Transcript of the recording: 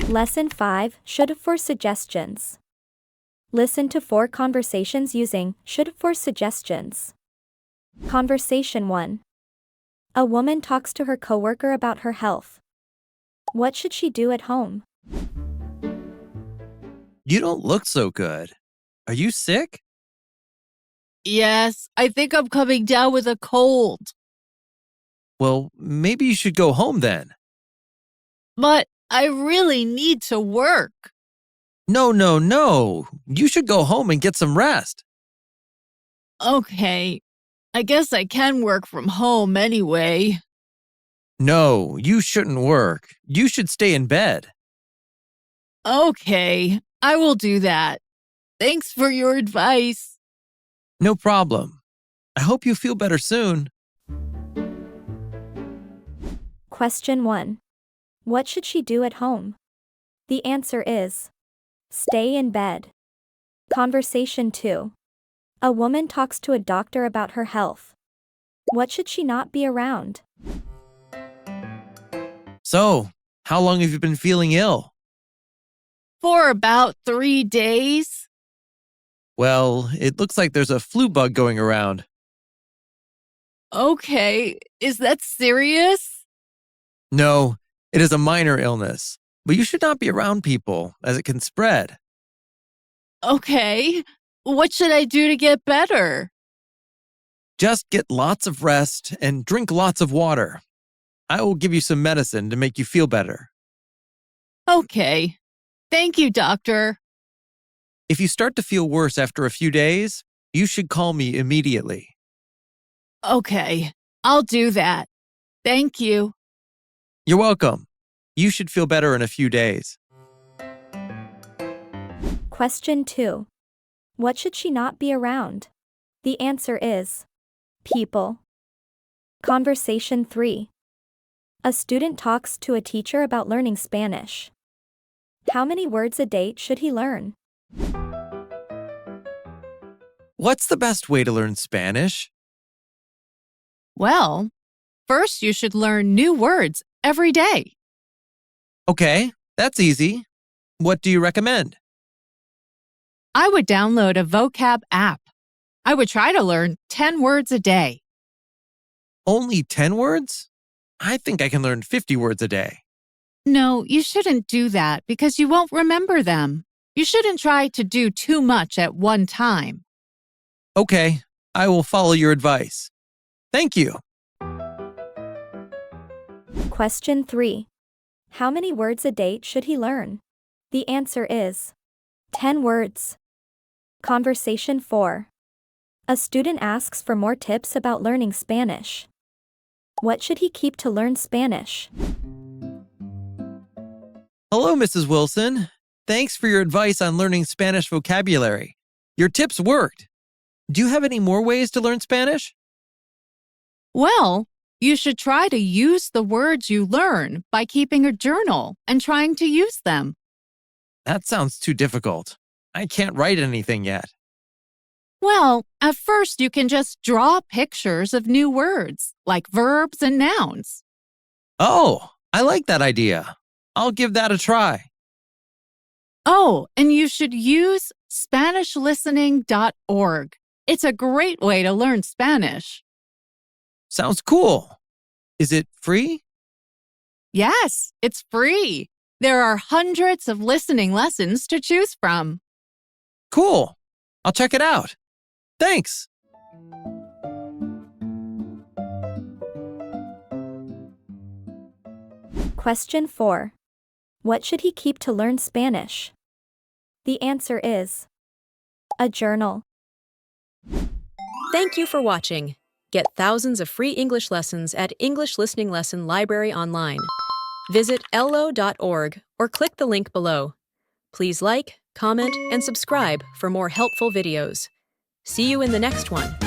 Lesson 5, should for suggestions. Listen to 4 conversations using should for suggestions. Conversation 1. A woman talks to her coworker about her health. What should she do at home? You don't look so good. Are you sick? Yes, I think I'm coming down with a cold. Well, maybe you should go home then. But I really need to work. No. You should go home and get some rest. Okay, I guess I can work from home anyway. No, you shouldn't work. You should stay in bed. Okay, I will do that. Thanks for your advice. No problem. I hope you feel better soon. Question 1. What should she do at home? The answer is stay in bed. Conversation 2. A woman talks to a doctor about her health. What should she not be around? So, how long have you been feeling ill? For about 3 days. Well, it looks like there's a flu bug going around. Okay, is that serious? No, it is a minor illness, but you should not be around people as it can spread. Okay, what should I do to get better? Just get lots of rest and drink lots of water. I will give you some medicine to make you feel better. Okay, thank you, doctor. If you start to feel worse after a few days, you should call me immediately. Okay, I'll do that. Thank you. You're welcome. You should feel better in a few days. Question 2. What should she not be around? The answer is people. Conversation 3. A student talks to a teacher about learning Spanish. How many words a day should he learn? What's the best way to learn Spanish? Well, first you should learn new words every day. Okay, that's easy. What do you recommend? I would download a vocab app. I would try to learn 10 words a day. Only 10 words? I think I can learn 50 words a day. No, you shouldn't do that because you won't remember them. You shouldn't try to do too much at one time. Okay, I will follow your advice. Thank you. Question 3. How many words a day should he learn? The answer is 10 words. Conversation 4. A student asks for more tips about learning Spanish. What should he keep to learn Spanish? Hello, Mrs. Wilson. Thanks for your advice on learning Spanish vocabulary. Your tips worked. Do you have any more ways to learn Spanish? Well, you should try to use the words you learn by keeping a journal and trying to use them. That sounds too difficult. I can't write anything yet. Well, at first you can just draw pictures of new words, like verbs and nouns. Oh, I like that idea. I'll give that a try. Oh, and you should use SpanishListening.org. It's a great way to learn Spanish. Sounds cool. Is it free? Yes, it's free. There are hundreds of listening lessons to choose from. Cool. I'll check it out. Thanks. Question 4. What should he keep to learn Spanish? The answer is a journal. Thank you for watching. Get thousands of free English lessons at English Listening Lesson Library online. Visit ello.org or click the link below. Please like, comment, and subscribe for more helpful videos. See you in the next one.